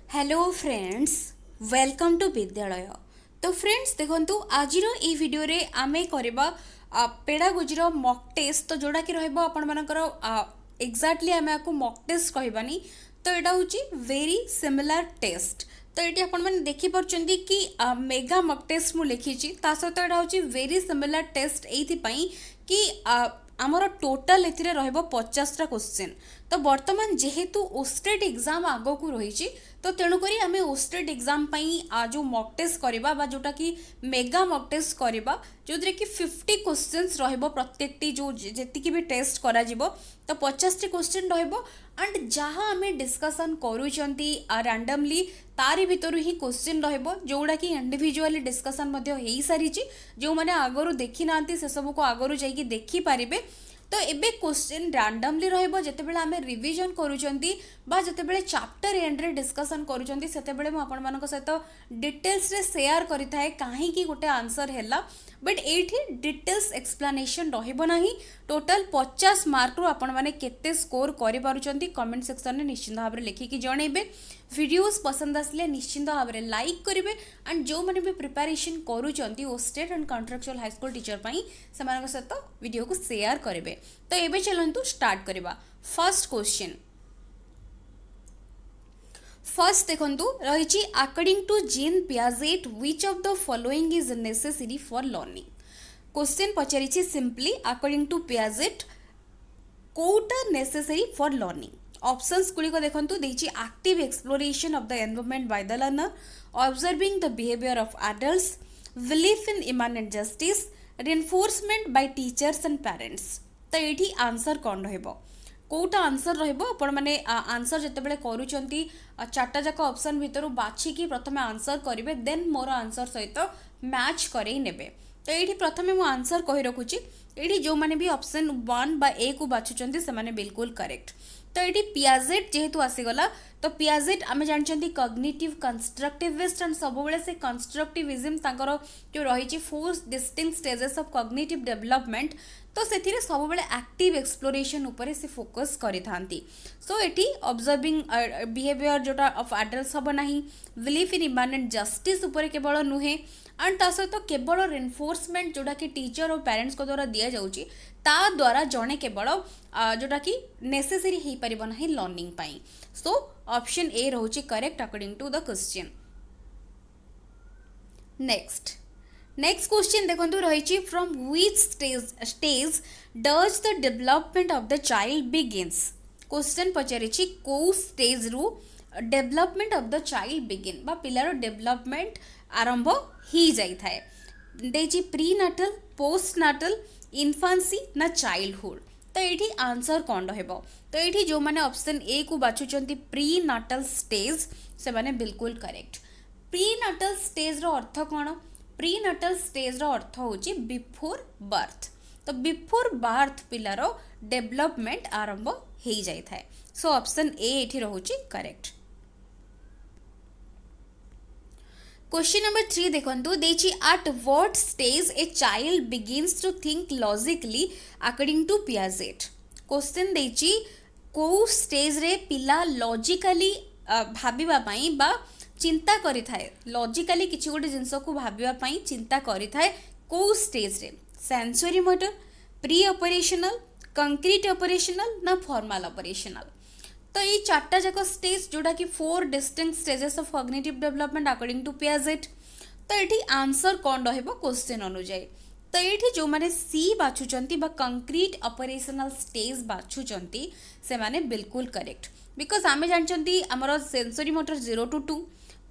Hello friends, welcome to विद्यालय। तो friends देखंतु आजिर ई वीडियो रे आमे करबा पेडागोजीर मॉक टेस्ट। तो जोड़ा कि रहबो आपण मानकर एग्जैक्टली आमे आपको मॉक टेस्ट कहबानी। तो एटा होची वेरी सिमिलर टेस्ट। तो ये आपण मैंने देखि परचंदी कि मेगा मॉक टेस्ट मु लिखिची ता सहित एटा होची वेरी सिमिलर टेस्ट एथि पई कि आमर टोटाल एथिरे रहबो 50टा क्वेश्चन। तो वर्तमान जेहेतु ओस्टेट एग्जाम आगो को रही तो तेणुकरी आम ओस्टेट एग्जाम जो मॉक टेस्ट करवा बा जोटा कि मेगा मॉक टेस्ट करवा जो कि 50 क्वेश्चंस रहबो प्रत्येक जो जेतिकी भी टेस्ट करा जिवो तो 50 टी क्वेश्चन रहबो। एंड जहाँ आम डिस्कसन करूचंती रैंडमली तारी भितर ही क्वेश्चन रहबो जोड़ा कि इंडिविजुअली डिस्कसन मध्य हो सारी जो मैंने आगरू देखी ना से सब को आगरू जाइए देखी पारिबे। तो एबे क्वेश्चन रैंडमली रहबो जेतेबेले आमे रिवीजन करूचंती बा जेतेबेले चैप्टर एंड रे डिस्कशन करूचंती सेतेबेले मु आपण मानक सहित डिटेल्स रे शेयर करिथाय काहे कि गोटे आंसर हैला। बट एठी डिटेल्स एक्सप्लेनेशन रहबो नाही। टोटल 50 मार्क रु आपण माने केते स्कोर करि पारुचंती कमेंट सेक्शन में निश्चित भाव में लिखिकी जणेबे। वीडियोस पसंद आसले निश्चित भाव में लाइक करेंगे। एंड जो मैंने भी प्रिपरेशन करूचंती OSSTET and contractual high school teacher पई सेमानक सहित वीडियो को शेयर करेंगे। तो एबे चलंतु स्टार्ट करबा। फर्स्ट क्वेश्चन फर्स्ट देखंतु रहिची according to Jean Piaget which of the following is necessary for learning. Question पचारिछि सिंपली अकॉर्डिंग टू पियाजेट कोटा नेसेसरी फॉर लर्निंग। ऑप्शंस गुड़िक देखंतु देछि active exploration of the environment by the learner, observing the behaviour of adults, belief in इमानेंट justice, reinforcement by teachers and parents. तो ये answer कौन रहबो Kota answer रहबो आपण माने आंसर जतेबेले करूचंती चारटा जाक ऑप्शन भितर बाछी प्रथम आंसर करेंगे देन मोर आंसर सहित मैच करे नेबे। तो ये प्रथम मु आंसर कही रखुची ये जो मैंने भी ऑप्शन 1 बा ए को बाछुचंती से माने बिल्कुल करेक्ट। तो ये पियाजेट जेहेतु आसीगला तो पियाजेट आम जानते कग्निटिव कंस्ट्रक्टिविस्ट एंड सब से कंस्ट्रक्टिविज्म तांकर जो रही 4 distinct stages of cognitive development तो से सब एक्टिव एक्सप्लोरेशन उपरे से फोकस करी थांती। सो एटी ऑब्जर्विंग बिहेवियर जोटा ऑफ एडल्ट्स हम ना, बिलीफ इन इमानेंट जस्टिस उपरे केवल नुहे एंड ता सहित केवल रेनफोर्समेंट जोटा कि टीचर और पेरेंट्स को द्वारा दि जाउची ता द्वारा जड़े केवल जोटा कि नेसेसरी हो पार ना learning pi. So option A रोचे correct according to the question. Next question देखो रही from which stage does the development of the child begins. Question पचारिछि को स्टेज रु development of the child begin बा पिलार डेवलपमेंट आरंभ ही जाई थाए देछि prenatal, postnatal, infancy ना चाइल्डहुड। तो ये आंसर कौन रहबो तो ये जो मैंने ऑप्शन ए को बाछुचंती प्री नाटल स्टेज से माने बिल्कुल करेक्ट। प्री नाटल स्टेज रो अर्थ कौन? प्री नाटल स्टेज रो अर्थ होची बिफोर बर्थ। तो बिफोर बर्थ पिलार डेवलपमेंट आरंभ हो जाई थाए। सो ऑप्शन ए एठी रहूची करेक्ट। क्वेश्चन नंबर 3 देखंतु देछि at what stage a child begins to think logically according to Piaget. Question देछि को स्टेज रे पिला लॉजिकली भाबिबा पई बा चिंता करि थाए लॉजिकली किछि गोटे जिंस को भाबिबा पई चिंता करि थाए को स्टेज रे sensory motor, pre operational, concrete operational ना फॉर्मल ऑपरेशनल। तो ये चारटा जाक स्टेज जोड़ा कि 4 distinct stages of cognitive development according to Piaget. तो ये आंसर कौन रहबो क्वेश्चन अनुଯାयी। तो ये जो माने सी बाछुचंती बा कंक्रीट ऑपरेशनल स्टेज बाछुचंती से माने बिल्कुल करेक्ट बिकॉज आमे जानचंती हमर sensory motor 0 to 2,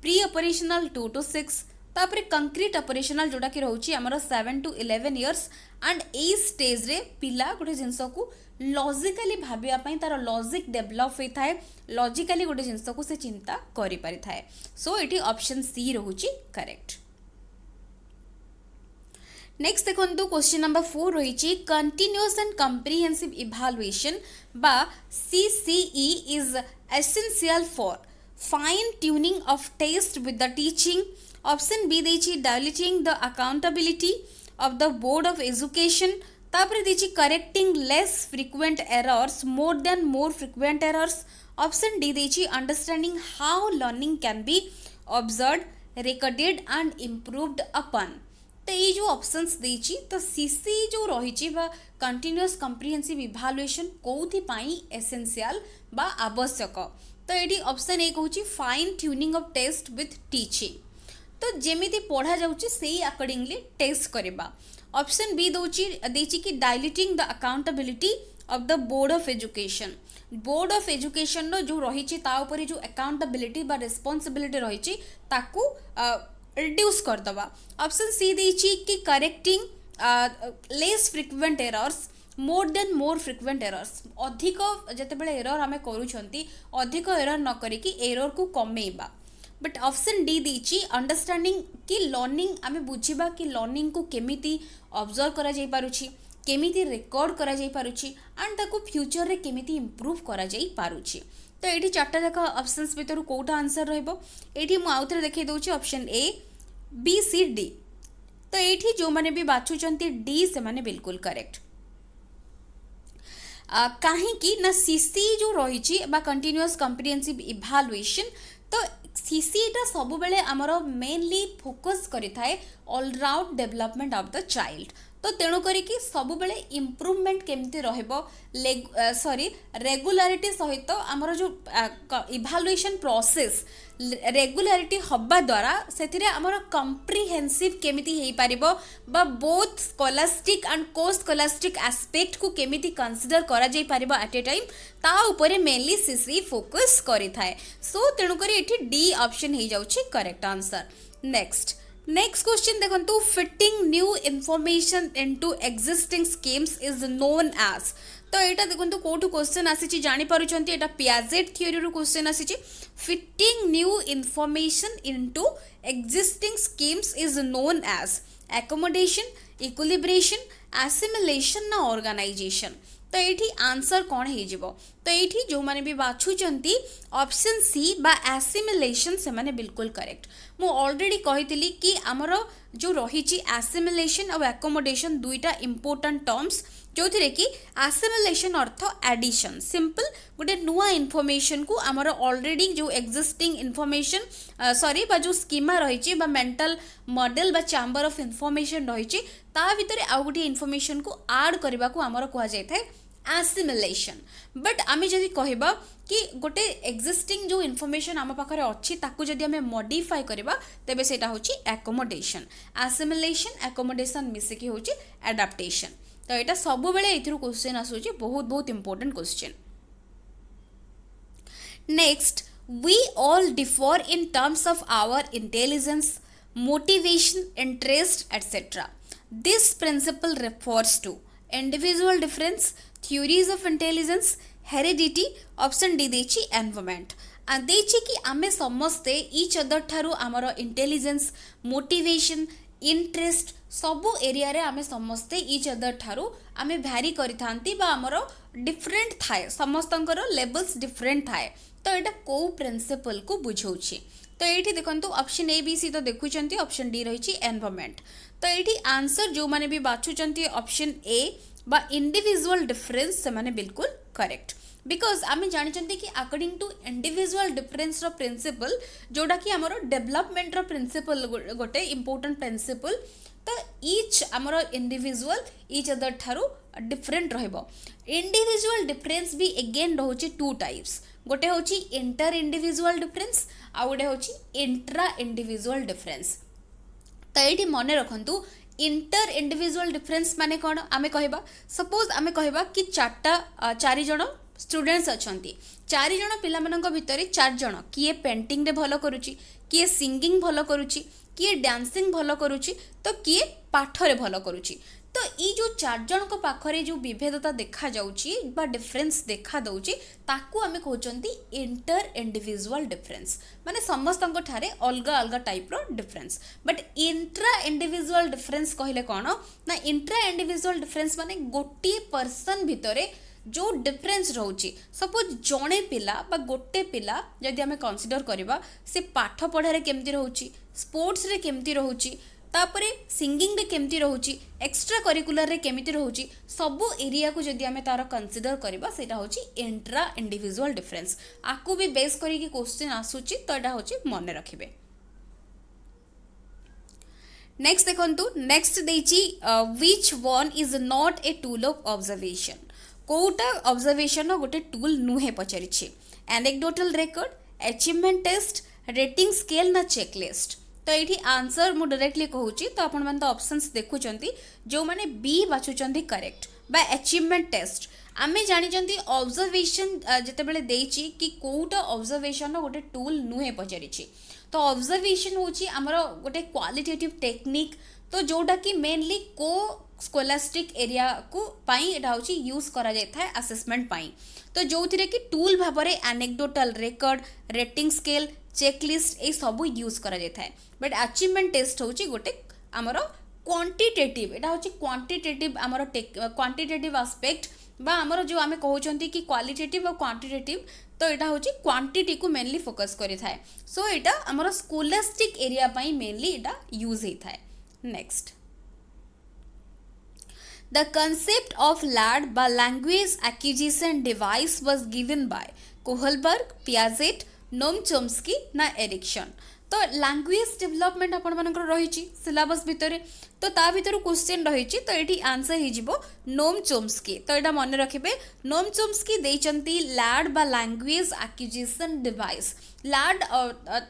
pre operational 2 to 6, तापरे कंक्रीट ऑपरेशनल जोड़ा कि रहउची हमर 7 to 11 years. And a stage रे पिला गोटे जिंस को लॉजिकली भाबिया पई तार लॉजिक डेवलप होई थाए लॉजिकली गोटे जिंस को से चिंता करि पारि थाए। सो इटी ऑप्शन सी रहउची करेक्ट। नेक्स्ट देखंतु क्वेश्चन नंबर 4 रही कंटिन्यूअस एंड कॉम्प्रिहेंसिव इवैल्यूएशन बा CCE is essential for fine tuning of test with the teaching. Option B देछि diluting the accountability of the board of education, तापर देछि correcting less frequent errors more than more frequent errors. Option D देछि understanding how learning can be observed recorded and improved upon. तो ये जो options देछि तो CC जो रही कंटिन्यूअस कम्प्रिहेंसिव इभालुएशन कौथि पाई एसेंशियल बा आवश्यक। तो ये ऑप्शन ए कहूँ fine tuning of test with teaching. तो जेमिति पढ़ा जाउची सेही अकॉर्डिंगली टेस्ट करबा। ऑप्शन बी देछि कि diluting the accountability of the board of education. Board of education रो जो रही ता ऊपर जो अकाउंटेबिलिटी बा रिस्पांसिबिलिटी रही ताकू रिड्यूस कर दबा। ऑप्शन सी देछि कि correcting less frequent errors more than more frequent errors. अधिक जेतेबेले एरर आमे करूछंती अधिक एरर न करी कि एरर को कमेइबा। बट ऑप्शन डी देछि अंडरस्टैंडिंग कि लर्निंग आमे बुझिबा कि लर्निंग को केमिति ऑब्जर्व करा जाई पारुछि, केमिति रिकॉर्ड करा जाई पारुछि एंड ताको फ्यूचर रे केमिति इंप्रूव करा जाई पारुछि। तो एठी चारटा जाका ऑप्शंस भितर कोटा आंसर रहइबो। एठी मु आउथरे देखै दउछि option A B C D. तो एठी जो माने भी बाछुचंती डी से माने बिल्कुल करेक्ट। कहीं ना सीसी जो रही कंटिन्यूअस कम्प्रिहेंसिव इभालुएशन तो सीसीटा सब बेले आमर मेनली फोकस करि थाए all round development of the child. तो तेणु करी सब बेले इम्प्रूवमेंट केमती रहइबो सॉरी रेगुलारिटी सहित आमर जो इभालुएशन प्रोसेस रेगुलारिटी हवा द्वारा से आमर कम्प्रिहेंसिव केमिति हेई पारिबो बा बोथ स्कॉलास्टिक एंड को स्कॉलास्टिक एस्पेक्ट को केमिति कंसीडर करा जाई पारिबो एट ए टाइम ता ऊपर मेनली सीसी फोकस करि थाए। सो तेणु करी एठी डी ऑप्शन हे जाउछि करेक्ट आंसर। नेक्स्ट क्वेश्चन देखंतु fitting new information into existing schemes is known as. तो यहाँ देखो कौटू क्वेश्चन आसी जानी पारुचंती एटा पियाजेट थ्योरी रो क्वेश्चन आसी fitting new information into existing schemes is known as accommodation equilibration assimilation ना ऑर्गेनाइजेशन। तो ये आंसर कौन हो तो ये जो मैंने भी बाछुचंती ऑप्शन सी बा एसिमिलेशन से माने बिल्कुल करेक्ट। मु ऑलरेडी कही कि आमर जो रही एसिमिलेशन और एकोमोडेशन दुईटा इंपोर्टेंट टर्म्स जो थे कि एसिमिलेशन अर्थ एडिशन सिंपल गोटे नुआ इनफॉरमेशन को आमर ऑलरेडी जो एक्जिस्टिंग इनफॉरमेशन सॉरी बा जो स्कीमा रही मेंटल मॉडल बा चैम्बर ऑफ इनफॉरमेशन रही ता भितर आउ गोटे इनफॉरमेशन को ऐड करने को आमर कह जाए एसिमिलेशन। बट आम जदि कहबा कि गोटे एक्जिस्टिंग जो इनफॉरमेशन आम पाखरे अच्छी ताकू जदि आम मॉडिफाई करबा तेबे सेटा होची एकोमोडेशन। एसिमिलेशन एकोमोडेशन मिसिकी होची एडाप्टेशन। तो यहाँ सब बेले एथिरु क्वेश्चन आसुची बहुत बहुत important question. Next we all differ in terms of our intelligence motivation interest etcetera. This principle refers to individual difference theories of intelligence heredity। Option D देछि environment देछि कि आमे समस्ते ईच अदर ठारू आमर इंटेलिजेंस मोटिवेशन इंटरेस्ट सबु area रे आमे समस्ते ईच अदर ठारू आमे भ्यारी करिथांती बा आमर डिफरेंट थाए समस्तंकर लेवल्स डिफरेंट थाए। तो एटा को प्रिंसिपल को बुझौछि। तो ये देखो ऑप्शन ए बी सी तो देखुचंती ऑप्शन डी रही एनवायरनमेंट। तो ये आंसर जो माने भी बाछुचंती ऑप्शन ए बा इंडिविजुअल डिफरेंस से माने बिल्कुल करेक्ट बिकॉज आम जानी कि अकॉर्डिंग टू इंडिविजुअल डिफरेंस रो प्रिंसिपल जोड़ा कि आमर डेवलपमेंट रो प्रिंसिपल गोटे इंपोर्टेंट प्रिंसिपल। तो ईच आमर इंडिविजुअल ईच अदर ठारू डिफरेंट रहइबो। इंडिविजुअल डिफरेंस भी अगेन रोचे टू टाइप्स गोटे होची इंटर इंडिविजुअल डिफरेंस आ गोटे होची इंट्रा इंडिविजुअल डिफरेंस। तो ये मन रखु इंटर इंडिविजुअल डिफरेंस माने कौन आमे कहबा सपोज आमे कहबा कि चारि जण स्टूडेंट्स अछंती चारि जण पिला मानक भितरे चार जण किए पेंटिंग रे भलो करूची किए सिंगिंग भलो करूची किए डांसिंग भलो करूची तो किए पाठ रे भलो करूची। तो ये जो चार जन को पाखरे जो विभेदता देखा जाउची बा डिफरेंस देखा दउची ताकू आमे कहउचंती इंटर इंडिविजुअल डिफरेंस माने समस्तंक ठारे अलगा अलगा टाइप रो difference. But intra individual difference कहले कोन ना इंट्रा इंडिविजुअल डिफरेंस माने गोटे पर्सन भितरे जो डिफरेंस रोची सपोज जड़े पिला बा गोटे पिला जदि आमे कंसीडर करबा से पाठ पढ़ारे केमती रहउची स्पोर्ट्स रे केमती रहउची तापरे सिंगिंग रे केमती रहउची एक्स्ट्रा करिकुलर रे केमती रहउची सबु एरिया को जदि आमे तार कंसीडर करबा सेटा होची इंट्रा इंडिविजुअल डिफरेंस आकु भी बेस करी कि क्वेश्चन आसुची तो एटा होची मने रखिबे। नेक्स्ट देखंतु नेक्स्ट देची which one is not a tool of observation कोटा ऑब्जर्वेशन गोटे टूल नुहे पचारिछि anecdotal record achievement test rating scale ना चेकलिस्ट तो ये आंसर मु डायरेक्टली कहूँ तो आपण मैंने ऑप्शंस देखुं जो मैंने बी बाछुंट करेक्ट बा अचीवमेंट टेस्ट आमे जानी ऑब्जर्वेशन जितेबाला देछि कि कोटा ऑब्जर्वेशन गोटे टूल नुहे पचारि तो ऑब्जर्वेशन होची आमर गोटे क्वालिटेटिव टेक्निक तो जोटा कि मेनली को स्कोलास्टिक एरिया को पाई एटा होची यूज करा जाय था असेसमेंट पाई तो जो थिरे कि टूल भाबरे anecdotal record rating scale checklist ए सब यूज करा जाय था बट अचीवमेंट टेस्ट होची गोटे आमर क्वांटिटेटिव एटा होची क्वांटिटेटिव आमर क्वांटिटेटिव एस्पेक्ट बा आमर जो आमे कहउचंती कि क्वालिटेटिव और क्वांटिटेटिव तो एटा होची क्वांटिटी को मेनली फोकस करि थाए सो एटा आमर स्कोलास्टिक एरिया पाई मेनली एटा यूज हे थाए। Next The concept of LAD by language acquisition device was given by Kohlberg, Piaget, Noam Chomsky ना Erikson तो लैंग्वेज डेवलपमेंट आपण मानकर रही सिलेबस भितर तो ता भितर क्वेश्चन रही तो ये आंसर हो नोम चोम्स्की तो यहाँ मन रखिए नोम चोम्स्की देइचंती लैड बा लैंग्वेज एक्विजिशन डिवाइस लैड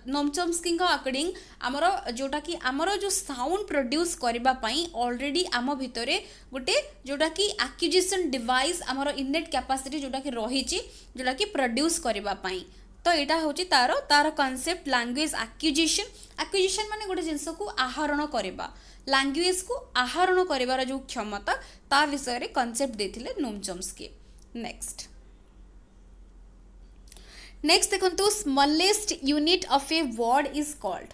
नोम चोम्स्की अकॉर्डिंग आमर जोटा कि आमर जो साउंड प्रोड्यूस करबा पई ऑलरेडी आम भितर गोटे जोटा कि एक्विजिशन डिवाइस आमर इनेट कैपेसिटी जोटा कि रही जोटा कि प्रोड्यूस करबा पई तो यहाँ हूँ तार तार कॉन्सेप्ट लैंग्वेज एक्विजिशन माने गोटे जिनस को आहरण करबा लैंग्वेज को आहरण करिवार जो क्षमता ता विषय रे कॉन्सेप्ट देथिले नोम चोम्स्की। नेक्स्ट देखंतु smallest unit of a word is called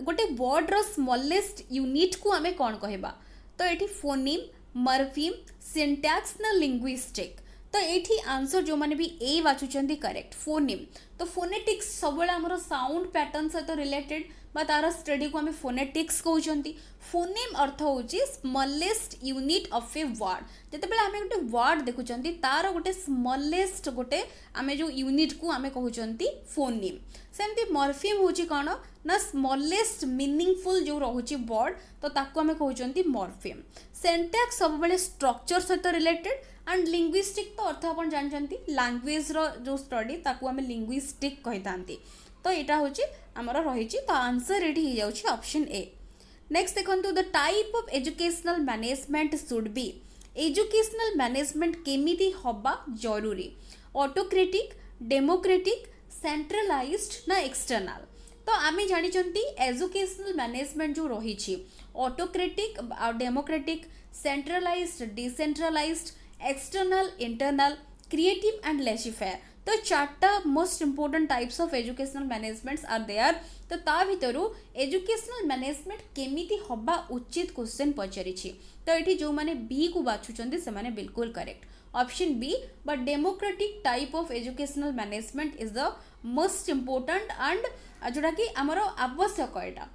गोटे वर्ड रो स्मॉलेस्ट यूनिट को आमे कोन कहबा तो एठी फोनीम मॉर्फीम सिंटैक्स ना लिंग्विस्टिक तो ये आंसर जो मैंने भी ए बाछुंट करेक्ट फोनीम तो फोनेटिक्स सब आमर साउंड पैटर्न सहित रिलेटेड बा तार स्टडी को आम फोनेटिक्स कहते फोनीम अर्थ हूँ smallest unit of a word जिते आम गोटे वर्ड देखुं तार गोटे स्मॉलेस्ट गोटे आम जो यूनिट को आम कहते फोनीम सेमती मॉर्फीम हूँ कौन ना स्मॉलेस्ट मीनिंगफुल जो रोचे वर्ड तो ताको आम कहते मॉर्फीम सिंटैक्स सब स्ट्रक्चर सहित रिलेटेड एंड लिंग्विस्टिक तो अर्थ आप जानते लैंग्वेज रो जो स्टडी ताकू आम लिंग्विस्टिक कही था तो यहाँ हूँ आमर रही तो आंसर ये जाऊँगी ऑप्शन ए। नेक्स्ट देखो the type of educational management should be educational management केमिति हबा जरूरी ऑटोक्रेटिक डेमोक्रेटिक सेंट्रलाइज्ड ना एक्सटर्नल तो आम जानी एजुकेशनल मैनेजमेंट जो रही autocratic democratic centralised decentralised external internal creative and laissez faire तो चार्टा most important types of educational managements are there तो ता भितरु एजुकेशनल मैनेजमेंट केमिति हबा उचित क्वेश्चन पचारि तो ये जो मैंने बी को बाछुंट से माने बिल्कुल correct option B but democratic type of educational management is the most important and जोटा कि आमर आवश्यक यहाँ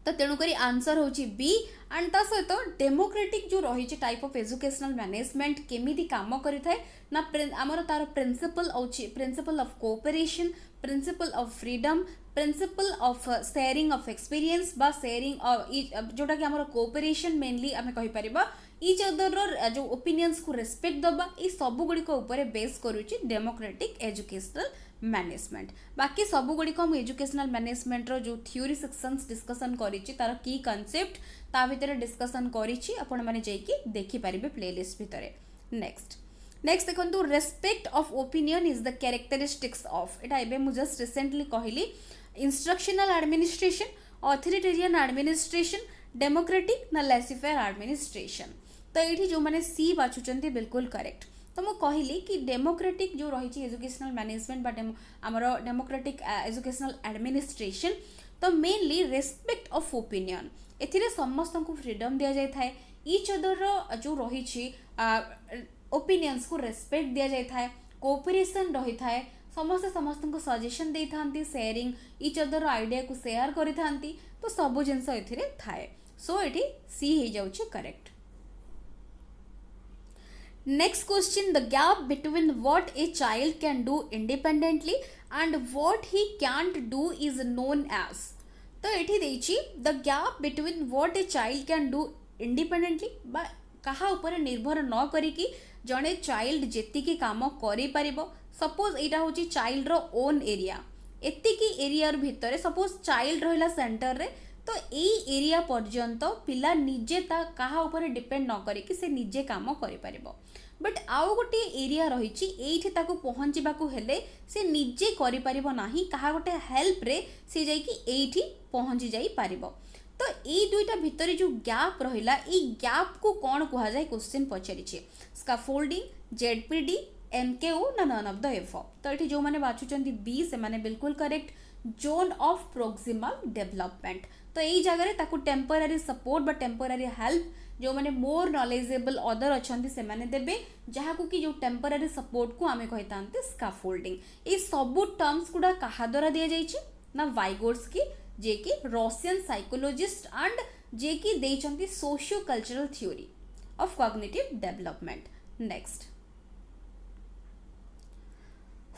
तो तेणुक आंसर हूँ बी एंड ता सहित डेमोक्रेटिक जो रही टाइप ऑफ एजुकेशनल मैनेजमेंट केमिति काम करिथाय ना आमर तार principle of cooperation principle of freedom principle of sharing of experience बा शेयरिंग जोटा कि आमर कोऑपरेशन मेनली आम कहि परिबा इच अदर जो ओपिनियंस को रेस्पेक्ट दबा ये सब गुड़िक ऊपर बेस करुच्ची डेमोक्रेटिक एजुकेशनल मैनेजमेंट बाकी सब गुड़िक मुझे एजुकेशनल मैनेजमेंट रो जो थ्योरी सेक्शंस डिस्कसन करिछि तार की कॉन्सेप्ट ता भितर डिस्कसन करिछि आपण माने जाईकी देखि परिबे प्लेलिस्ट भितरे। नेक्स्ट देखंतु respect of opinion is the characteristics of एटा एबे मु जस्ट रिसेंटली कहली instructional administration authoritarian administration democratic ना लेसिफेयर एडमिनिस्ट्रेशन तो ये जो मैंने सी बाछुंट बिल्कुल करेक्ट तो मुझे कहली कि डेमोक्रेटिक जो रही एजुकेशनल मैनेजमेंट बा आमर डेमोक्रेटिक एजुकेशनल एडमिनिस्ट्रेशन तो मेनली रेस्पेक्ट ऑफ ओपिनियन एथिरे समस्त को फ्रीडम दि जाए इच अदर जो रही ओपिनियंस को रेस्पेक्ट दि जाए कोऑपरेशन रही थाए समस्ते समस्त को सजेशन दे था शेयरिंग इच अदर आइडिया को शेयर करी थांती तो सब जिनस एथिरे थाए सो एठी सी हे जाउची correct next question the gap between what a child can do independently and what he can't do is known as तो एठी देछि the gap between what a child can do independently बा कहा ऊपर निर्भर न करिकी जड़े चाइल्ड जेतिकी काम करि परिबो सपोज एटा होची चाइल्ड रो ओन एरिया एतिकी एरिया भितर सपोज चाइल्ड रहिला सेंटर रे तो एई एरिया पर्यंत पिला निजे ता कहा ऊपर डिपेंड न करिकी से निजे काम करि परिबो बट आउ गोटे एरिया रही एठी ताको पहुँचवाकू हेले से निजे करि परिबो नाही कहा गोटे हेल्प रे से जाइकी एठी पहुँची जाई परिबो तो ये दुईटा भितर जो गैप रहिला ई गैप को कौन कहा जाए क्वेश्चन पचारिछे स्काफोल्डिंग जेडपीडी एमकेओ ना नन ऑफ द एफ तो ये जो मैंने बाछुचंती बी से माने बिल्कुल correct zone of proximal development तो यही जगह ताकू टेम्पररी सपोर्ट बा टेम्पररी हेल्प जो मैंने मोर नॉलेजेबल अदर अच्छा से माने देबे जहाँ को कि जो टेम्पररी सपोर्ट को आमे कहितांते स्काफोल्डिंग ये सबू टर्म्स गुडा कहा द्वारा दिया जाइए ना वाइगोर्स्की जे कि रशियन साइकोलॉजिस्ट एंड जे कि देइचंती socio cultural theory of cognitive development next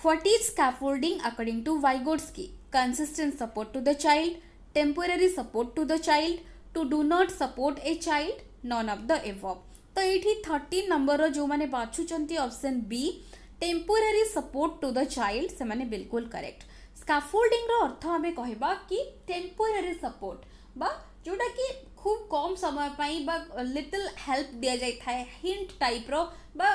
what is scaffolding according to Vygotsky consistent support to the child temporary support to the child to do not support a child none of the above तो ये 13 number जो मैंने बाछुचंती option B temporary support to the child से माने बिल्कुल correct scaffolding रो अर्थ हमें कहबा कि टेम्पोररी सपोर्ट बा जोटा कि खूब कम समय पाई बा लिटिल हेल्प दिया जाय थाए हिंट टाइप रो बा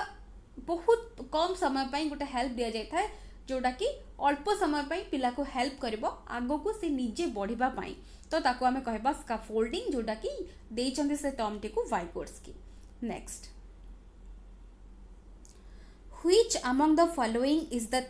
बहुत कम समय पाई गोटे हेल्प दिया जाय थाए जोटा कि अल्प समय पाई पिला को हेल्प करबो आगो को से निजे बढ़िबा पाई तो ताको हमें कहबा स्काफोल्डिंग जोटा कि देइचंदी से टर्म टी को Vygotsky next which among the following is the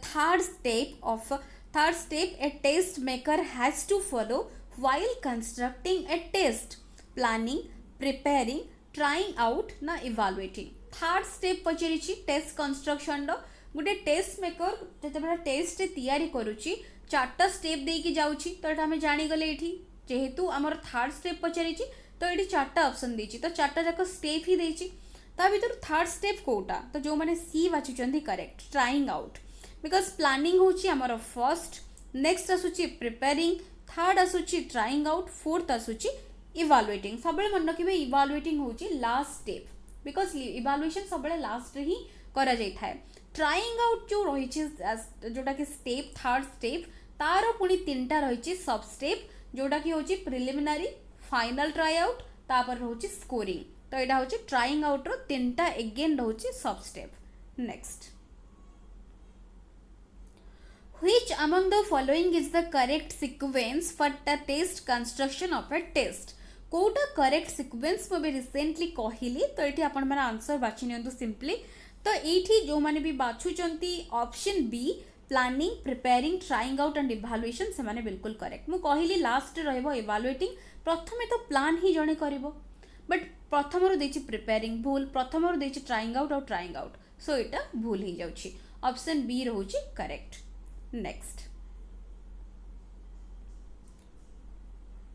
third step a test maker has to follow while constructing a test planning preparing trying out ना evaluating third step पचरिछि टेस्ट कंस्ट्रक्शन रो गोटे test maker जते test तैयारी करूची चारटा step देकी जाउची तो एटा हमें जानी गले एठी जेहेतु हमर थर्ड स्टेप पचरिछि तो एठी चारटा ऑप्शन देछि तो चारटा जाक स्टेप ही देछि ता भीतर थर्ड स्टेप कोटा तो जो माने सी बाचुचंदी correct trying out because planning होची हमर फर्स्ट नेक्स्ट आसुची प्रिपेयरिंग थर्ड आसुची ट्राइंग आउट फोर्थ आसुची इवालुएटिंग सब मन रखिए इवालुएटिंग होची लास्ट स्टेप बिकॉज इवालुएशन सब लास्ट ही करा जाय थाए ट्राइंग आउट जो रही जोटा कि स्टेप थर्ड स्टेप तार पुणी तीनटा रही सब स्टेप जोटा कि होची प्रिलिमिनरी फाइनल ट्राई आउट तापर होची स्कोरिंग तो यहाँ होची ट्राइंग आउट रो तीनटा एगेन होची सब step next Which among the following is the correct sequence for the test construction of a test? कोटा करेक्ट सिक्वेन्स मैं रिसेंटली कहली तो ये आपण मैंने आंसर बाछि नियंतु सिंपली तो ये जो मैंने भी बाछुचंती option B planning preparing trying out and evaluation से माने बिल्कुल करेक्ट मु कहली लास्ट रहइबो इवालुएटिंग प्रथमे तो प्लान ही जणे करिवो बट प्रथम रो देछि प्रिपेयरिंग भूल प्रथम रो देछि ट्राइंग आउट और ट्राइंग आउट सो एटा भूल ही जाउछि ऑप्शन बी रहउछि correct next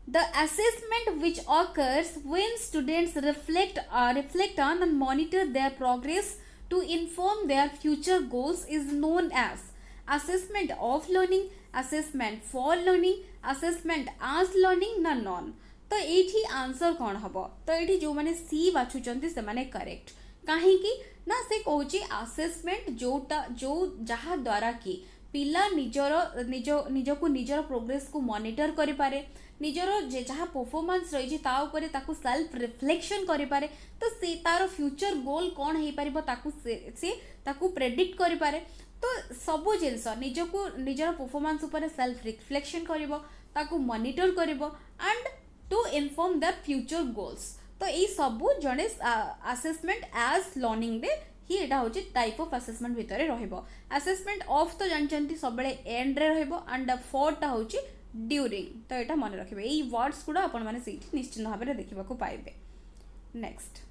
The assessment which occurs when students reflect on and monitor their progress to inform their future goals is known as assessment of learning, assessment for learning, assessment as learning ना non. तो ये answer कौन हम तो ये जो मैंने सी बाछुचंती से माने करेक्ट कहीं ना से कहूँ असेसमेंट जोटा जो जहाँ द्वारा कि पिला निजर को निजर प्रोग्रेस को मॉनिटर करि पारे निजर जहाँ परफॉर्मेंस रही ताकू सेल्फ रिफ्लेक्शन करि पारे तो से तार फ्यूचर गोल कौन हो पारिबो ताकू प्रेडिक्ट करि पारे तो सबो जिनस निजको निजर परफॉर्मेंस उपर सेल्फ रिफ्लेक्शन करिवो ताकू मॉनिटर करिवो and to inform their future goals तो ये सबू जड़े असेसमेंट एज लर्निंग रे ही एटा होची टाइप ऑफ असेसमेंट भितर रहिबो असेसमेंट ऑफ तो जानचंती सबले एंड रे रहिबो एंड फोर टा होची ड्यूरिंग तो एटा मन रखिबे एई वर्ड्स गुडा अपन माने सेठी निश्चित भाव में देखिबा को पाइबे नेक्स्ट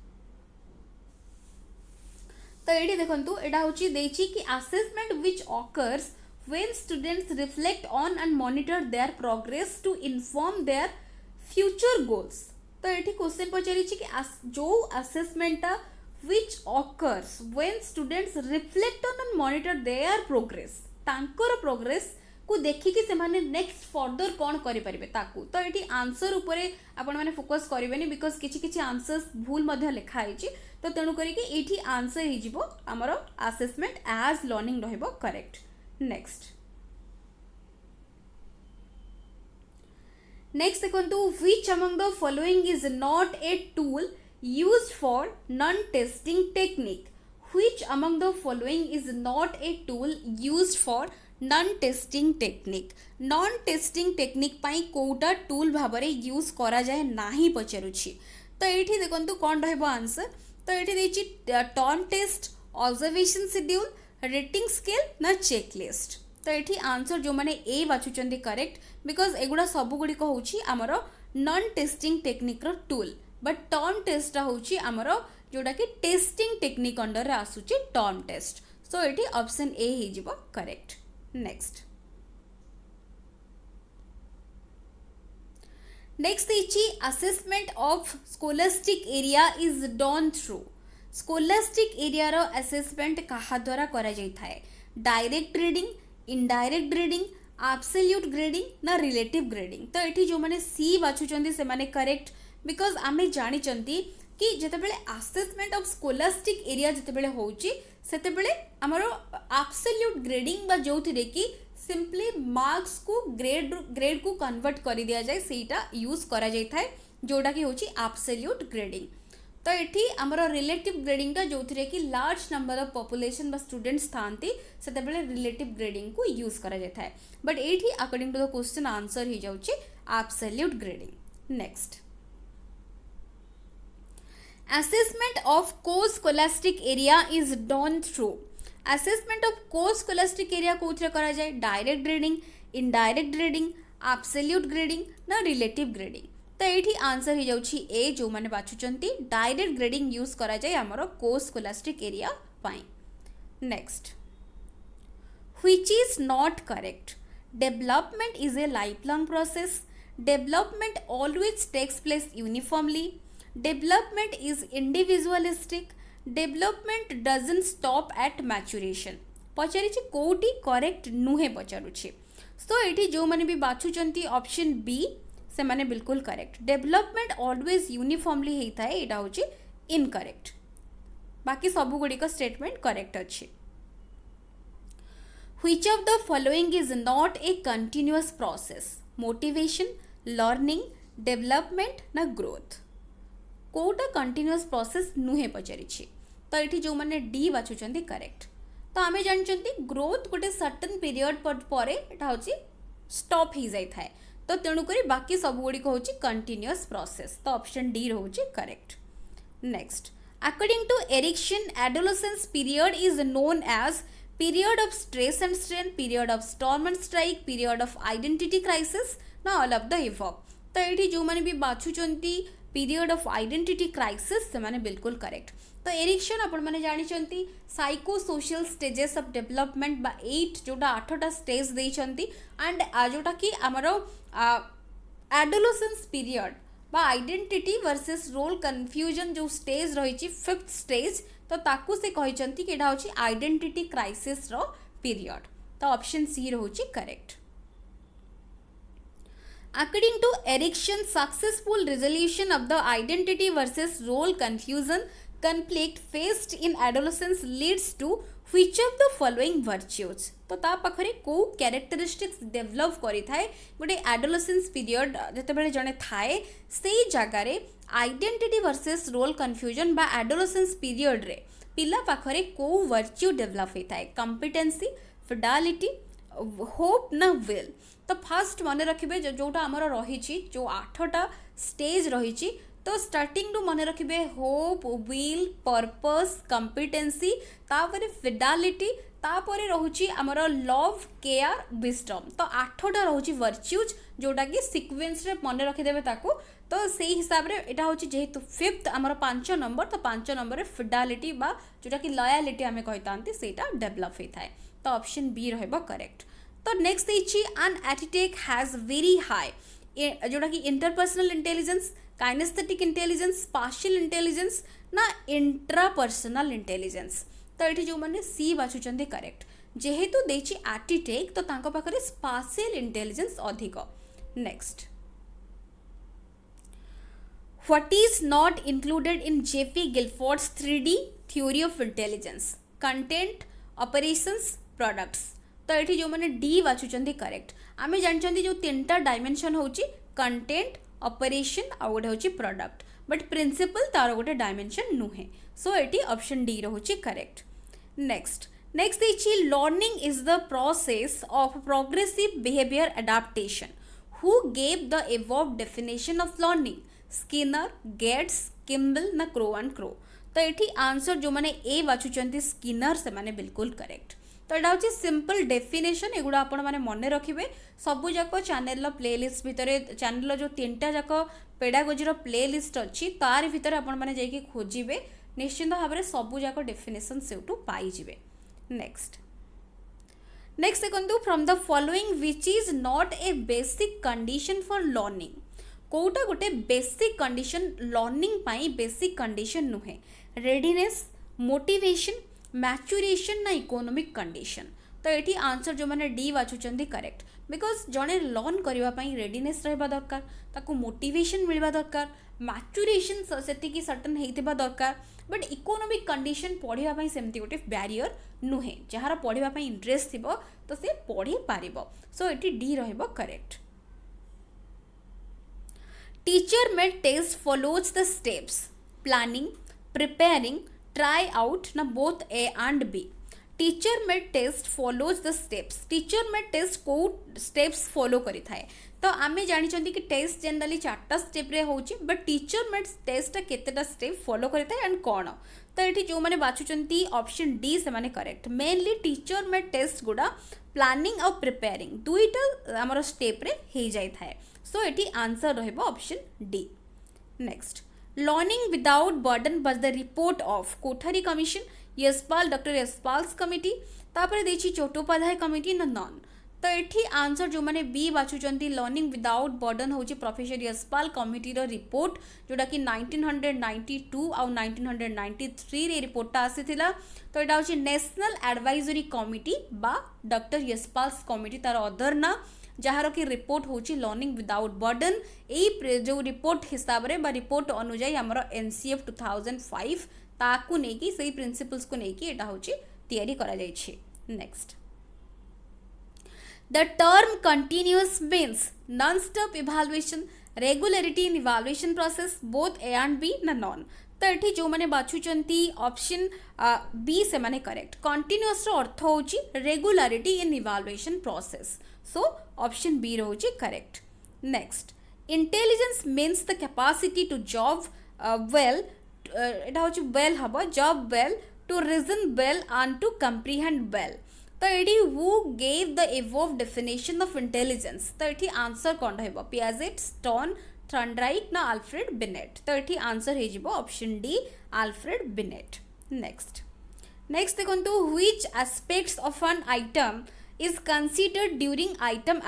तो एठी देखंतु एटा होची देछि कि assessment which occurs when students reflect on and monitor their progress to inform their future goals. तो ये क्वेश्चन पचारि कि जो असेसमेंटा which occurs when students reflect on and monitor their progress तांकर प्रोग्रेस को देखिकी से माने नेक्स्ट फर्दर कौन करि परिबे ताकू तो ये आंसर उपरे आपण माने फोकस करिवेनी बिकॉज किछि किछि आंसर्स भूल मध्ये लिखा आइछि तो तेणु करी कि एठी आंसर हि जिवो हमरो असेसमेंट एज लर्निंग रहइबो करेक्ट नेक्स्ट देखंतु which among the following is not a tool used for non-testing technique which among the following is not a tool used for non-testing technique non-testing technique pi Kota tool भाबरे use करा जाए नाही पचारुछि तो एठी देखंतु कोन रहबो answer तो एठी देछि term test observation schedule rating scale ना चेकलिस्ट तो एठी आंसर जो माने ए बाछुचंदी करेक्ट बिकॉज एगुडा सब गुडी को होछि हमरो नॉन टेस्टिंग टेक्निक रो टूल बट टर्म टेस्ट होची आमर जोड़ा कि टेस्टिंग टेक्निक अंडर रे आसुची टर्म टेस्ट सो एटी ऑप्शन ए ही जिवो करेक्ट नेक्स्ट इची assessment of scholastic area is done through scholastic area रो असेसमेंट कहा द्वारा करा जाय थाए direct grading indirect grading absolute grading ना रिलेटिव ग्रेडिंग तो एठी जो माने सी बाछुचंदी से माने करेक्ट बिकॉज आमे जानी कि जितेबले असेसमेंट ऑफ स्कोलास्टिक एरिया जितेबले होची सेतेबले हमरो एब्सोल्यूट ग्रेडिंग बा जोथिरे कि सिंपली मार्क्स को ग्रेड को कन्वर्ट कर दिया जाए सेटा यूज करा जाय थाए जोडा कि होची एब्सोल्यूट ग्रेडिंग तो एठी हमरो रिलेटिव ग्रेडिंग टा जोथिरे कि लार्ज नंबर ऑफ पॉपुलेशन बा स्टूडेंट्स थांती सेतेबले रिलेटिव ग्रेडिंग को यूज करा जाय थाए बट एठी according to the question answer ही जाउची absolute grading next assessment of co-scholastic area is done through assessment of co-scholastic area कोथरे करा जाए direct grading indirect grading absolute grading ना रिलेटिव ग्रेडिंग तो एठी आंसर ही जाउची ए जो माने बाछुचंती डायरेक्ट ग्रेडिंग यूज करा जाए हमरो co-scholastic area pi next which is not correct development is a lifelong process development always takes place uniformly development is individualistic development doesn't stop at maturation पचारि कोटी करेक्ट नुहे पचारुछि सो एठी जो माने भी बाछुचंती ऑप्शन बी से माने बिल्कुल करेक्ट डेवलपमेंट ऑलवेज यूनिफॉर्मली हेई थाए एटा होछि इनकरेक्ट बाकी सब गुडी को स्टेटमेंट करेक्ट अछि which of the following is not a continuous process motivation learning development ना growth कोटा कंटिन्यूअस प्रोसेस नुहे पचारि तो ये जो मैंने डी बाछुचंती करेक्ट तो आमे जानचंती ग्रोथ गोटे सर्टेन पीरियड पर एटा होची स्टॉप ही जाय थाए तो तेणु करी बाकी सब गुडी को होची कंटिन्यूअस प्रोसेस तो ऑप्शन डी रहउची correct next according to Erikson adolescence period is known as period of stress and strain period of storm and strike period of identity crisis ना ऑल ऑफ द एबव तो ये जो मैंने भी बाछुचंती period of identity crisis से माने बिल्कुल करेक्ट तो एरिक्सन आपण माने जानि चंती psycho social stages of development बा 8 जोटा 8टा स्टेज देई चंती एंड जोटा कि हमरो एडोलेसेंस पीरियड बा आइडेंटिटी वर्सेस रोल कंफ्यूजन जो स्टेज रही 5th स्टेज तो ताकू से कहि चंती कि एटा होची आइडेंटिटी क्राइसिस रो पीरियड तो ऑप्शन सी रहउची correct According to Erikson, successful resolution of the identity versus role confusion conflict faced in adolescence leads to which of the following virtues? तो ता पाखरे को कैरेक्टरिस्टिक्स डेवलप करि थाए गोटे एडोलेसेंस पीरियड जते बेले जने थाए सेई जागा रे आइडेंटिटी वर्सेस रोल कंफ्यूजन बा एडोलेसेंस पीरियड रे पिला पाखरे को वर्च्यू डेवलप होई थाए कॉम्पिटेंसी फिडेलिटी होप ना विल तो फास्ट मन रखिबे जोटा आमर रही जो 8टा स्टेज रही तो स्टार्टिंग टू मन रखिबे होप विल पर्पस कॉम्पिटेंसी तापर फिडेलिटी तापर रोचे आमर लव केयर विजडम तो 8टा रोचे वर्च्यूज जोटा कि सिक्वेन्स रे मन रखिदेवे ताकू तो से हिसाब रे एटा होची जेहेतु 5th आमर 5 नंबर तो 5 नंबर रे फिडेलिटी बा जोटा कि लॉयलिटी आमे कहितांती सेटा डेवलप होई थाए तो ऑप्शन बी रहबो करेक्ट। तो नेक्स्ट देछि एन एटिटेक हैज वेरी हाई जोटा कि interpersonal intelligence kinaesthetic intelligence spatial intelligence ना इंट्रापर्सनल इंटेलिजेंस तो ये जो मैंने सी बाछुचंदी करेक्ट जेहेतु देछि एटिटेक तो तांको पाखरे स्पाशियल इंटेलिजेंस अधिक। Next what is not included in JP Guilford's 3D theory of intelligence content operations products तो ये जो मैंने डी बाछुचंदी करेक्ट आमे जानचंदी जो तीनटा डायमेंशन होची कंटेंट ऑपरेशन आ गोटे होची प्रोडक्ट बट प्रिंसिपल तार गोटे डायमेंशन नुहे सो एटी ऑप्शन डी रहुची करेक्ट। नेक्स्ट देछि learning is the process of progressive behaviour adaptation who gave the above definition of learning Skinner Gates Kimble ना क्रो एंड क्रो तो ये आंसर जो मैंने ए बाछुचंती स्किनर से माने बिल्कुल करेक्ट। तो यहाँ हूँ सिंपल डेफिनेशन एगुड़ा आपण मैंने मन रखिए सबू जाक चैनल प्लेलिस्ट भितर चैनल जो 3टा जाक पेडागोजी प्लेलिस्ट अच्छी तार भितर आपण मैंने जाइए खोजे निश्चिंत भाव में सबू जाक डेफिनेशन से पाइबे। नेक्स्ट देखो from the following which is not a basic condition for learning कोटा गोटे बेसिक कंडीशन लर्निंग पाई बेसिक कंडीशन नुहे रेडीनेस मोटिवेशन मैच्यूरेशन ना इकोनॉमिक कंडीशन तो ये आंसर जो मैंने डी बाछुचंदी करेक्ट बिकॉज जड़े लर्न करने रेडीनेस रहा दरकार ताकू मोटिवेशन मिलवा दरकार मैच्यूरेशन से सर्टन होता दरकार बट इकोनॉमिक कंडीशन पढ़ाई सेमती गोटे बैरियर नुहे जार पढ़ाई इंटरेस्ट थी तो सी पढ़ी पार सो ये डी रहिबो correct. Teacher made test follows the steps planning preparing try out ना both A and B teacher made test follows the steps teacher made test को स्टेप्स फॉलो करि थाए तो आमे जानि चंदी कि टेस्ट जनरली 4टा स्टेप रे होची बट टीचर मेड टेस्ट केतेटा स्टेप फॉलो करि थाए एंड कोन तो एठी जो माने बाछुचंती ऑप्शन डी से माने correct mainly teacher made test गुडा प्लानिंग और प्रिपेयरिंग दुईटा हमर स्टेप रे हे जाय थाए सो एठी आंसर रहबो option D. Next learning without burden was the report of Kothari commission Yashpal doctor Yashpal's committee तापर देछि चट्टोपाध्याय कमिटी ना नॉन तो ये आंसर जो मैंने बी बाछुचंती लर्निंग विदाउट बर्डन होची प्रोफेसर यशपाल कमिटी रो रिपोर्ट जोटा कि 1992 और 1993 रे रिपोर्टा आसीथिला तो एटा होची नेशनल एडवाइजरी कमिटी बा डॉक्टर यशपाल्स कमिटी तार अदर ना जहार की रिपोर्ट होची लर्निंग विदाउट बर्डन ए जो रिपोर्ट हिसाब रे बा रिपोर्ट अनुसार हमर एनसीएफ 2005 ताकू नेकी सही प्रिंसिपल्स को नेकी एटा होची तैयारी करा जाय छी। Next the term continuous means non stop evaluation regularity in evaluation process both A and B ना नॉन तो ये जो मैंने बाछुचंती ऑप्शन बी से माने करेक्ट कंटिन्यूअस रो अर्थ होची regularity in evaluation process so option B रोची correct. Next intelligence means the capacity to job well एटा होची वेल हबो job well to reason well and to comprehend well तो ये who gave the above definition of intelligence तो ये answer कौन रहबो पियाजेट स्टोन थॉर्नडाइक ना अल्फ्रेड बिनेट तो ये आंसर हे जिवो option D Alfred Binet. Next देखंतु which aspects of an item is considered during item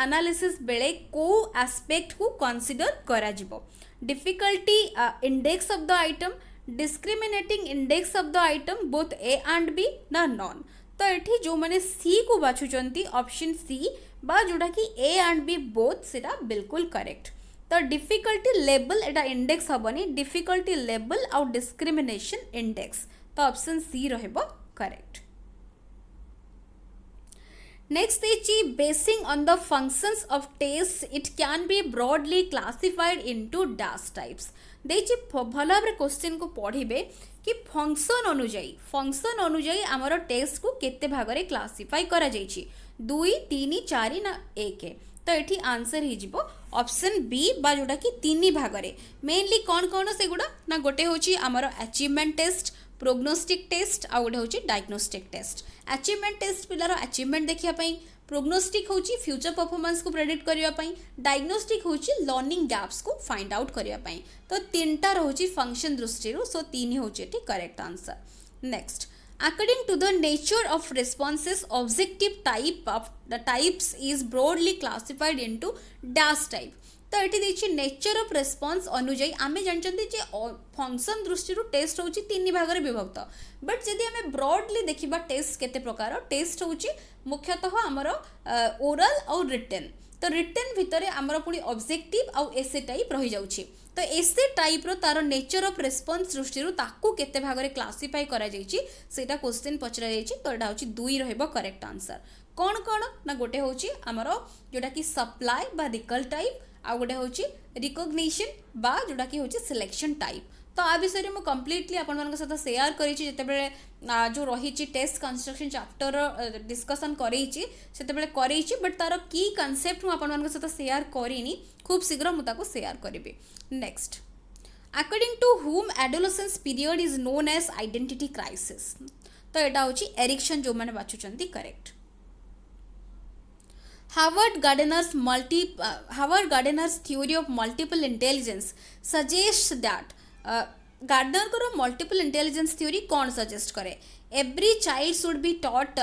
analysis बेले को एस्पेक्ट को कंसीडर करा जिवो difficulty index of the item discriminating index of the item both A and B ना none तो ये जो मैंने सी को बाछुचंती ऑप्शन सी बा जोटा कि ए एंड बी बोथ सेटा बिल्कुल करेक्ट तो डिफिकल्टी लेवल एटा इंडेक्स हबनी डिफिकल्टी लेवल और डिस्क्रिमिनेशन इंडेक्स तो ऑप्शन सी रहबो correct. Next is basing on the functions of taste, it can be broadly classified into dash types. देखिए भल भाव क्वेश्चन को पढ़े कि फंक्शन अनुजाई आमर टेस्ट को केते भाग रे क्लासिफाई करा जाइछि 2 3 4 ना 1 तो ये आंसर हो ऑप्शन बी बा जोटा कि 3 भाग रे मेनली कौन कौन से गुड़ा ना गोटे होची आमर अचीवमेंट टेस्ट प्रोग्नोस्टिक टेस्ट आउ गोटे हूँ डायग्नोस्टिक टेस्ट। अचीवमेंट टेस्ट पिलार अचीवमेंट देखापी, प्रोग्नोस्टिक हूँ फ्यूचर परफॉर्मेंस को प्रेडिक्ट करने, डायग्नोस्टिक हूँ लर्निंग गैप्स को फाइंड आउट करने। तो तीनटा रोचे फंक्शन दृष्टि, सो तीन हूँ correct answer. Next, according to the nature of responses, objective type of the types is broadly classified into dash type। तो ये देखिए नेचर ऑफ रेस्पॉन्स अनुजाई आम जानते फंक्शन दृष्टि टेस्ट हूँ तीन भाग में विभक्त, बट जदि आम ब्रॉडली देखा टेस्ट केते प्रकार टेस्ट हूँ मुख्यतः आमर ओरल और रिटेन। तो रिटेन भितर आमर पुणी ऑब्जेक्टिव आउ एसे टाइप रही जाउछि। तो एसे टाइप रो तार नेचर ऑफ रेस्पॉन्स दृष्टि ताकू केते भाग में क्लासीफाई करा जाइछि सेटा क्वेश्चन पचरा जाइछि। तो एटा होछि 2 रहइबो करेक्ट आंसर। कौन कौन ना गोटे होछि आमर जोटा कि सप्लाई बा रिकल टाइप, आ गोटे होछि रिकॉग्निशन बा जोटा कि होछि सिलेक्शन टाइप। तो आ विषय में कंप्लीटली आपण सहित शेयर करिछि जेतेबेले जो रही टेस्ट कंस्ट्रक्शन चैप्टर डिस्कसन करेछि, बट तार की कॉन्सेप्ट मु आपण सहित शेयर करिनी, खूब शीघ्र मु ताको शेयर करिबि। Next, according to whom adolescence period is known as identity crisis. तो एटा होछि एरिक्सन जो माने बाछुचंती करेक्ट। Howard Gardner's theory of multiple intelligence suggests that Gardner को मल्टीपल इंटेलिजेंस थ्योरी कौन सजेस्ट करे? Every child should be taught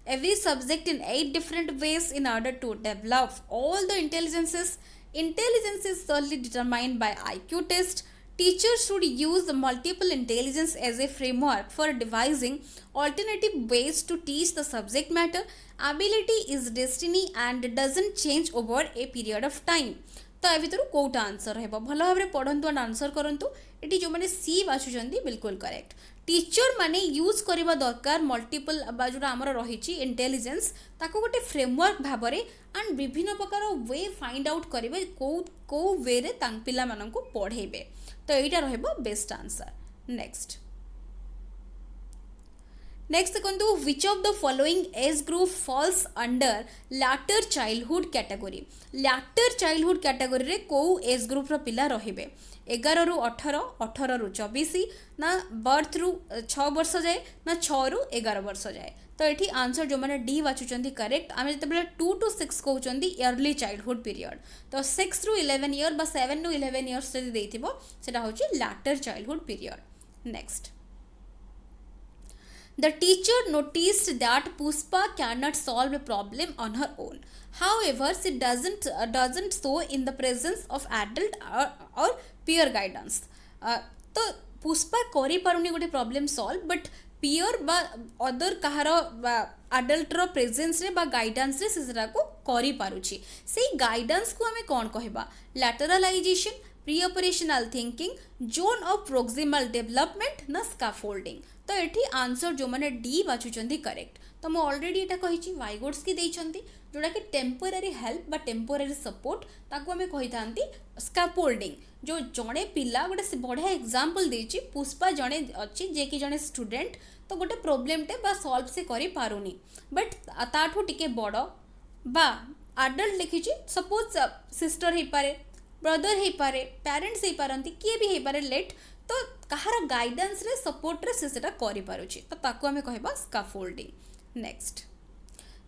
every subject in 8 different ways in order to develop all the intelligences. Intelligence is solely determined by IQ test. Teachers should use the multiple intelligence as a framework for devising alternative ways to teach the subject matter. Ability is destiny and doesn't change over a period of time. तो ए भर कौटा answer है भल भाव में पढ़ु and answer करूँ। ये जो मैंने सी बाछुंट बिल्कुल करेक्ट। टीचर माने यूज करवा दरकार मल्टीपल जो आमर रही इंटेलिजेंस ताको गोटे फ्रेमवर्क भाव में एंड विभिन्न प्रकार वे फाइंड आउट करेंगे कौ वे रे पिला मानक पढ़ेबे। तो यहाँ रहिबो बेस्ट आंसर। नेक्स्ट देखो, which of the following age group falls under later childhood category. Later childhood category रे को एज ग्रुप रो पिला रहिबे? 11 रु 18, 18 रु 24, ना बर्थ रु 6 वर्ष जाए, ना 6 रु 11 वर्ष जाए। तो ये आंसर जो मैंने डी बाछुंट करेक्ट। आम जो 2 to 6 कहते इयरली चाइल्डहुड पीरियड, तो 6 ru 11 ईयर बा 7 ru 11 ईयर्स जब देथिबो सेटा होछि later childhood period. Next, the teacher noticed that Pushpa cannot solve a problem on her own. However, she doesn't so in the presence of adult or peer guidance. तो पुष्पा करी पारुनी गोटे problem solve, but पियर बा other कहार adult रो presence रे बा guidance रे सेरा को करी पारुची। सेही गाइडेंस को हमें कौन कहबा? Lateralization, pre operational thinking, zone of proximal development ना स्कैफोल्डिंग। तो ये आंसर जो मैंने डी बाछुंट करेक्ट। तो मुझे ऑलरेडी यहाँ कही वाइगोड्स की देइछंती जोड़ा कि टेम्पोरारी हेल्प बा टेम्पोरारी सपोर्ट ताको हमें कही थांती स्कैफोल्डिंग। जो जड़े पिला गोटे बढ़िया एग्जांपल देछि, पुष्पा जड़े अच्छी जे कि जड़े स्टूडेंट तो गोटे प्रोब्लेम टे बा सॉल्व से करि पारुनी, बट ताठू टिके बड़ बा अडल्ट लिखी सपोज सिस्टर हो पारे, ब्रदर हो पारे, पेरेंट्स हो पारती, किए भी हो पारे लेट, तो कहार गाइडेंस रे सपोर्ट रे से करि पारुछि, तो ताको हमें कहबा scaffolding. Next,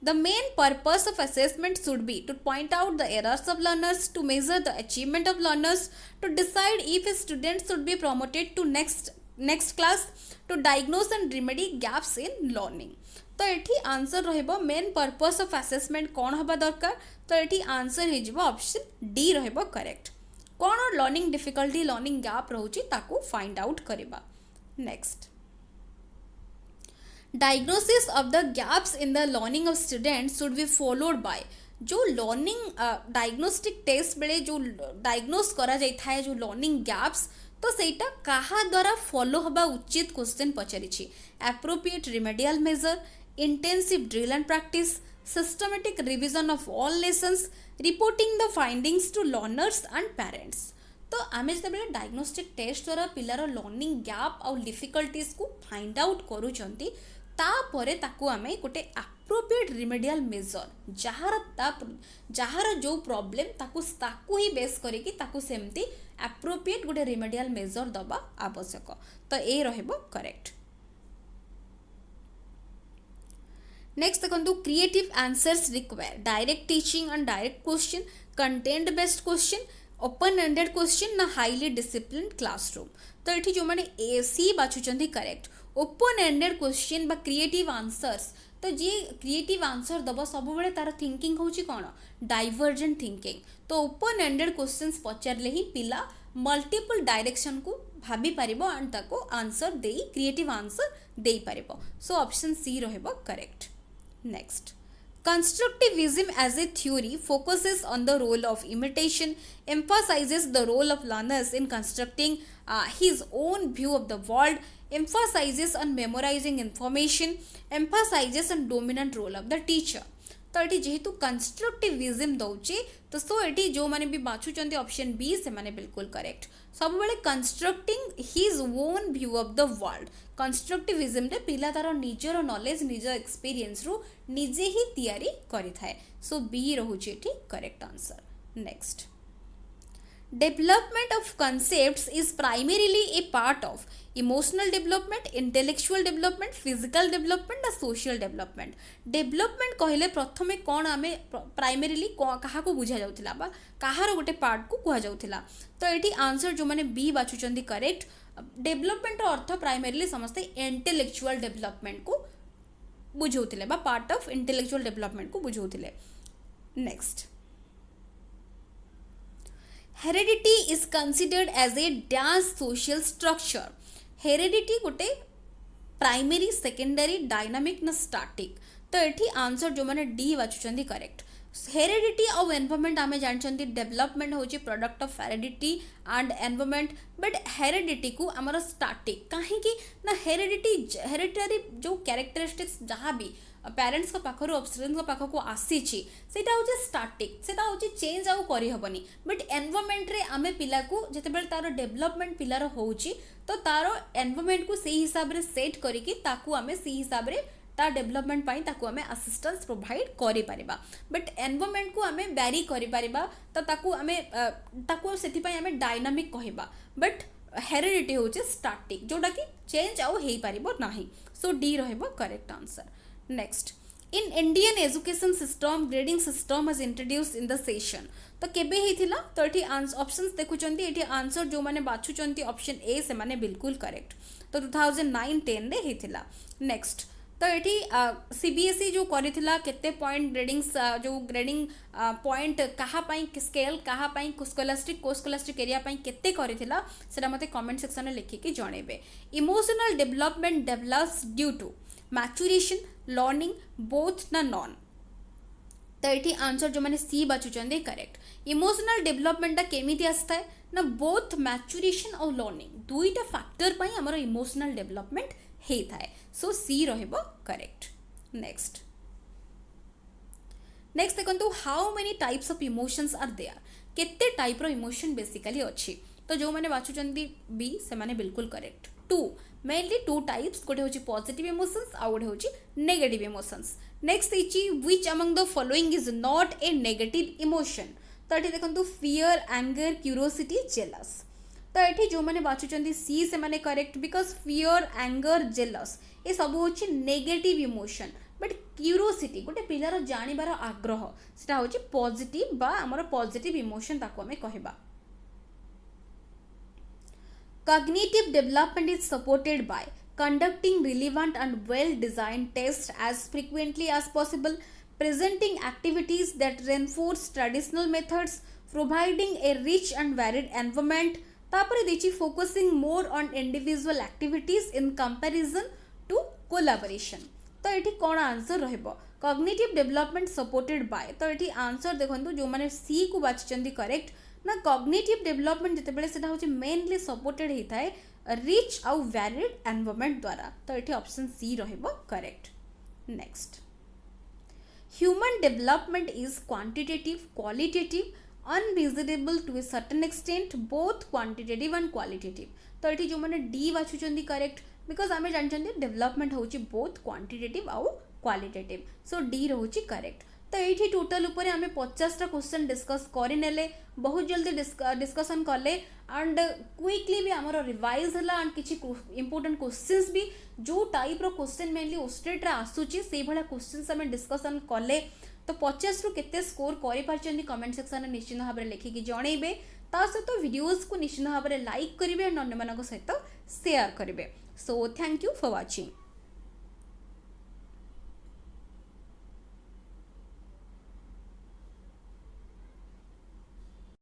the main purpose of assessment should be to point out the errors of learners, to measure the achievement of learners, to decide if a student should be promoted to next class, to diagnose and remedy gaps in learning। तो ये answer रहिबो main purpose of assessment कौन हबा दरकार? तो ये answer हो जिवो ऑप्शन डी रहिबो करेक्ट। कौन लर्निंग डिफिकल्टी लर्निंग गैप रोची ताको फाइंड आउट करबा। Next, diagnosis of the gaps in the learning of students should be followed by. जो लर्निंग डायग्नोस्टिक टेस्ट बेले जो डायग्नोस करा जाय थाए जो लर्निंग गैप्स, तो सेटा कहा द्वारा फॉलो हबा उचित क्वेश्चन पचारिछि। Appropriate remedial measure, intensive drill and practice, systematic revision of all lessons, reporting the findings to learners and parents. तो आम जो डायग्नोस्टिक टेस्ट द्वारा पिलार लर्निंग गैप और डिफिकल्टीज को फाइंड आउट करूचंती, तापरे ताकू आमे गोटे एप्रोप्रिएट रिमेडियल मेजर जहार जो प्रॉब्लम ताकू ही बेस करिकी ताकू सेमती एप्रोप्रिएट गोटे रिमेडियल मेजर दबा आवश्यक तो ए रहिबो करेक्ट नेक्स्ट देखो creative answers require direct teaching and direct question content based question open ended question ना हाईली डिसिप्लिन क्लासरूम तो ये जो मैंने ए सी बाछुंट करेक्ट ओपन एंडेड क्वेश्चन बा क्रिएटिव आंसर्स तो जी क्रिएटिव आंसर दब सब बेले तार थिंकिंग हूँ कौन डाइवर्जेंट थिंकिंग तो ओपन एंडेड क्वेश्चंस पचारे ही पिला मल्टीपल डायरेक्शन को भाभी पारिबो एंड ताको आंसर देई क्रिएटिव आंसर देई पारिबो सो ऑप्शन सी रहइबो correct next constructivism as a theory focuses on the role of imitation emphasizes the role of learners in constructing his own view of the world emphasizes on memorizing information emphasizes on dominant role of the teacher तो ये जेहेतु constructivism दौचे तो सो ये जो मैंने भी बाछुंट option B से माने बिल्कुल करेक्ट सब बेले constructing his own view of the world constructivism रे पिला तार निजर नॉलेज निजर एक्सपीरियंस रु निजे ही तैयारी करि थाए सो बी रहउची एठी correct answer next Development of concepts is primarily a part of emotional development, intellectual development, physical development, and social development. Development कहले प्रथमे कौन आमे primarily कहा को बुझा जाउथिला बा कहार गोटे पार्ट को कुहा जाउथिला तो एठी आंसर जो माने बी बाछुचंदी करेक्ट डेवलपमेंट अर्थ प्राइमरीली समस्ते इंटेलेक्चुअल डेवलपमेंट को बुझौथिले बा पार्ट ऑफ इंटेलेक्चुअल डेवलपमेंट को बुझौथिले next heredity is considered as a dash social structure heredity गोटे प्राइमरी सेकेंडरी डायनामिक ना स्टैटिक तो ये आंसर जो मैंने डी बाछुंट करेक्ट हेरेडिटी और एनवायरनमेंट आम जानते डेवलपमेंट हूँ product of heredity and environment but heredity को आमर स्टैटिक कहीं ना हेरेडिटरी जो कैरेक्टरिस्टिक्स जहाँ भी पेरेंट्स पाखर ऑब्सर्वेंस पाखक आसी हूँ स्टार्टिक से हूँ चेंज आउ करहबनी बट एनवायरनमेंट रे आमे पिला को जिते तार डेवलपमेंट पिलार हो तो तार एनवायरनमेंट को सही हिसाब से सेट करके ताकू आमे सही हिसाब से ता डेवलपमेंट पाई ताकू आमे असिस्टेंस प्रोवाइड करि परिबा बट एनवायरनमेंट को आमे वेरी करि परिबा तो ताकू आमे ताकू सेति पई आमे डायनामिक कहिबा बट हेरेडिटी होचे स्टैटिक जोटा कि चेंज आउ हेई परिबो नाही सो डी रहइबो correct answer next in Indian education system grading system is introduced in the session तो केबे हेथिला तो एठी ऑप्शंस देखुचंती एठी आंसर जो माने बाछुचंती ऑप्शन ए से माने बिल्कुल करेक्ट तो 2009-10 रे हेथिला नेक्स्ट तो ये सीबीएसई जो करिथिला केते पॉइंट ग्रेडिंग जो ग्रेडिंग पॉइंट कहा पाई स्केल कहा पाई स्कोलास्टिक एरिया पाई केते करिथिला सेटा मते कमेंट सेक्शन में लिखिकी जणेबे emotional development develops due to maturation learning both ना नॉन तो ये आंसर जो मैंने सी बाछुचंदे करेक्ट इमोशनल डेवलपमेंट केमिति आस्था है ना बोथ मैच्योरेशन और लर्निंग दुईटा फैक्टर पाई हमर इमोशनल डेवलपमेंट हे थाए सो सी रहइबो करेक्ट नेक्स्ट देखंतु how many types of emotions are there केते टाइप रो इमोशन बेसिकली अछि तो जो माने बाछुचंदी बी से माने बिल्कुल correct to mainly two types गोटे होची पॉजिटिव इमोशंस आ गोटे होची नेगेटिव इमोशंस नेक्स्ट इची which among the following is not a negative emotion तो ये देखंतु फियर एंगर क्यूरियोसिटी जेलस तो ये जो मैंने बाछुंट सी से माने correct because fear anger jealous ये सब हूँ नेगेटिव इमोशन बट क्यूरियोसिटी गोटे पिलार जानिबार आग्रह सेटा हूँ पॉजिटिव बा आमर पॉजिटिव इमोशन ताको हमें कहबा Cognitive development is supported by conducting relevant and well-designed tests as frequently as possible, presenting activities that reinforce traditional methods, providing a rich and varied environment, तापरे देची focusing more on individual activities in comparison to collaboration. तो ये कौन answer रहइबो cognitive development supported by तो ये answer देखंतु जो माने सी को बाछचंदी करेक्ट ना कॉग्निटिव डेवलपमेंट जितेबाला सेटा होची मेनली सपोर्टेड होता है रिच आउ वैलिड एनवायरनमेंट द्वारा तो ये ऑप्शन सी रहइबो correct next human development is quantitative qualitative unreasonable to a certain extent both quantitative and qualitative तो ये जो मैंने डी बाछुचंदी करेक्ट बिकज आम जानते डेवलपमेंट होची बोथ क्वांटिटेटिव आउ क्वालिटेटिव सो डी रहउची करेक्ट तो ये टोटल ऊपर आम 50टा क्वेश्चन डिस्कस करने बहुत जल्दी डिस्कसन कले एंड क्विकली भी आमर रिवाइज है एंड किसी इंपोर्टेंट क्वेश्चंस भी जो टाइप रो क्वेश्चन मेनली ओस्टेट आसूची से भाया क्वेश्चंस आम डिस्कसन कले तो 50 रु केते स्कोर कर कमेंट सेक्शन में निश्चित भाव में लिखिकी जनइबे ता सहित वीडियोस को निश्चित भाव में लाइक करेंगे एंड अन्य सहित शेयर करेंगे so thank you for watching.